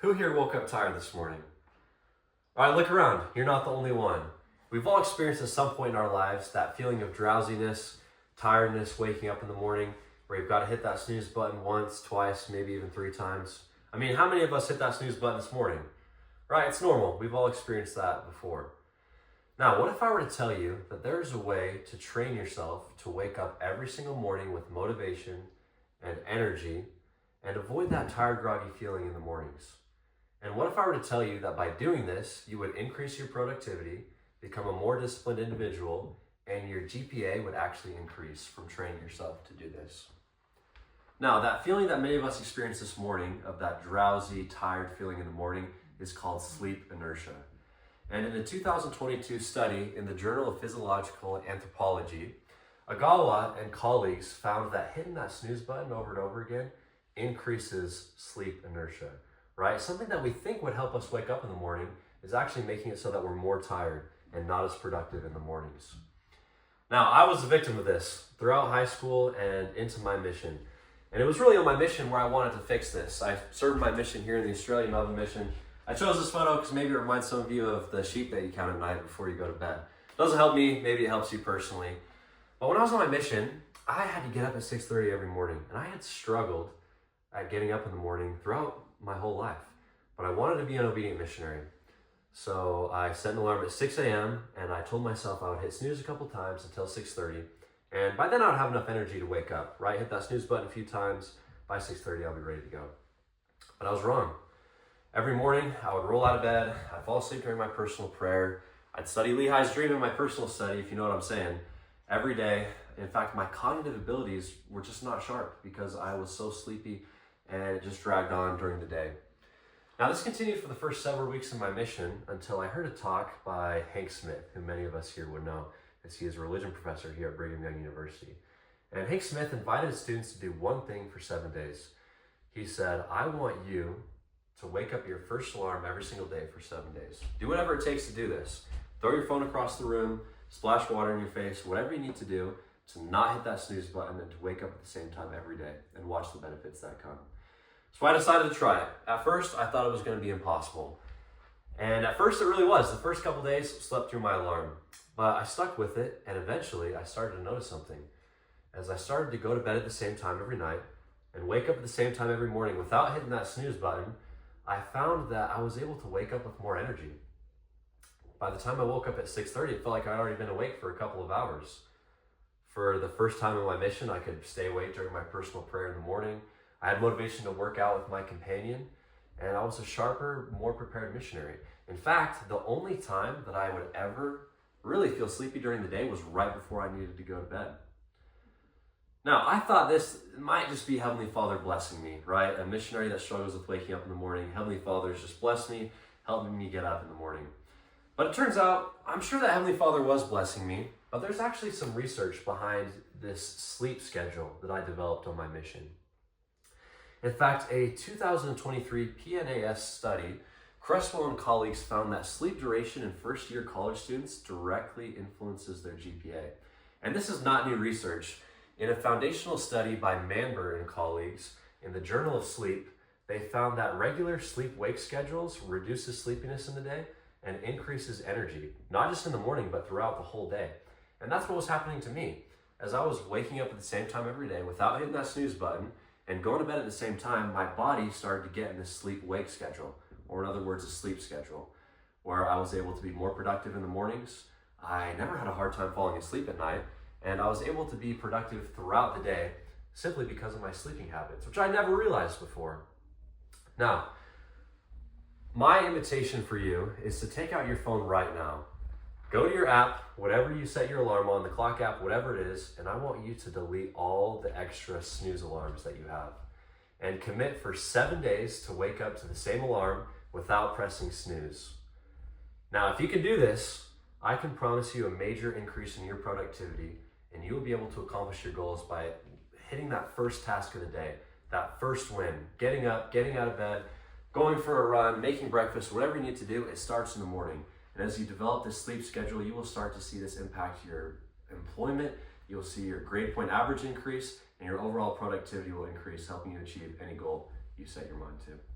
Who here woke up tired this morning? All right, look around. You're not the only one. We've all experienced at some point in our lives that feeling of drowsiness, tiredness, waking up in the morning, where you've got to hit that snooze button once, twice, maybe even 3 times. I mean, how many of us hit that snooze button this morning? Right, it's normal. We've all experienced that before. Now, what if I were to tell you that there's a way to train yourself to wake up every single morning with motivation and energy and avoid that tired, groggy feeling in the mornings? And what if I were to tell you that by doing this, you would increase your productivity, become a more disciplined individual, and your GPA would actually increase from training yourself to do this? Now, that feeling that many of us experienced this morning of that drowsy, tired feeling in the morning is called sleep inertia. And in a 2022 study in the Journal of Physiological Anthropology, Agawa and colleagues found that hitting that snooze button over and over again increases sleep inertia, right? Something that we think would help us wake up in the morning is actually making it so that we're more tired and not as productive in the mornings. Now, I was a victim of this throughout high school and into my mission. And it was really on my mission where I wanted to fix this. I served my mission here in the Australian Melbourne mission. I chose this photo because maybe it reminds some of you of the sheep that you count at night before you go to bed. It doesn't help me, maybe it helps you personally. But when I was on my mission, I had to get up at 6:30 every morning. And I had struggled at getting up in the morning throughout my whole life. But I wanted to be an obedient missionary. So I set an alarm at 6 a.m. and I told myself I would hit snooze a couple times until 6:30. And by then I would have enough energy to wake up, right? Hit that snooze button a few times. By 6:30, I'll be ready to go. But I was wrong. Every morning, I would roll out of bed. I'd fall asleep during my personal prayer. I'd study Lehi's Dream in my personal study, if you know what I'm saying, every day. In fact, my cognitive abilities were just not sharp because I was so sleepy and it just dragged on during the day. Now, this continued for the first several weeks of my mission until I heard a talk by Hank Smith, who many of us here would know, as he is a religion professor here at Brigham Young University. And Hank Smith invited his students to do one thing for 7 days. He said, I want you to wake up your first alarm every single day for 7 days. Do whatever it takes to do this. Throw your phone across the room, splash water in your face, whatever you need to do to not hit that snooze button and to wake up at the same time every day and watch the benefits that come. So I decided to try it. At first, I thought it was going to be impossible. And at first it really was. The first couple days, slept through my alarm. But I stuck with it, and eventually I started to notice something. As I started to go to bed at the same time every night and wake up at the same time every morning without hitting that snooze button, I found that I was able to wake up with more energy. By the time I woke up at 6:30, it felt like I'd already been awake for a couple of hours. For the first time in my mission, I could stay awake during my personal prayer in the morning. I had motivation to work out with my companion, and I was a sharper, more prepared missionary. In fact, the only time that I would ever really feel sleepy during the day was right before I needed to go to bed. Now, I thought this might just be Heavenly Father blessing me, right? A missionary that struggles with waking up in the morning. Heavenly Father's just blessed me, helping me get up in the morning. But it turns out, I'm sure that Heavenly Father was blessing me, but there's actually some research behind this sleep schedule that I developed on my mission. In fact, a 2023 PNAS study, Cresswell and colleagues found that sleep duration in first-year college students directly influences their GPA. And this is not new research. In a foundational study by Manber and colleagues in the Journal of Sleep, they found that regular sleep-wake schedules reduces sleepiness in the day and increases energy, not just in the morning, but throughout the whole day. And that's what was happening to me. As I was waking up at the same time every day without hitting that snooze button and going to bed at the same time, my body started to get in this sleep-wake schedule, or in other words, a sleep schedule, where I was able to be more productive in the mornings. I never had a hard time falling asleep at night, and I was able to be productive throughout the day simply because of my sleeping habits, which I never realized before. Now, my invitation for you is to take out your phone right now. Go to your app, whatever you set your alarm on, the clock app, whatever it is, and I want you to delete all the extra snooze alarms that you have. And commit for 7 days to wake up to the same alarm without pressing snooze. Now, if you can do this, I can promise you a major increase in your productivity, and you will be able to accomplish your goals by hitting that first task of the day, that first win, getting up, getting out of bed, going for a run, making breakfast, whatever you need to do, it starts in the morning. And as you develop this sleep schedule, you will start to see this impact your employment, you'll see your grade point average increase, and your overall productivity will increase, helping you achieve any goal you set your mind to.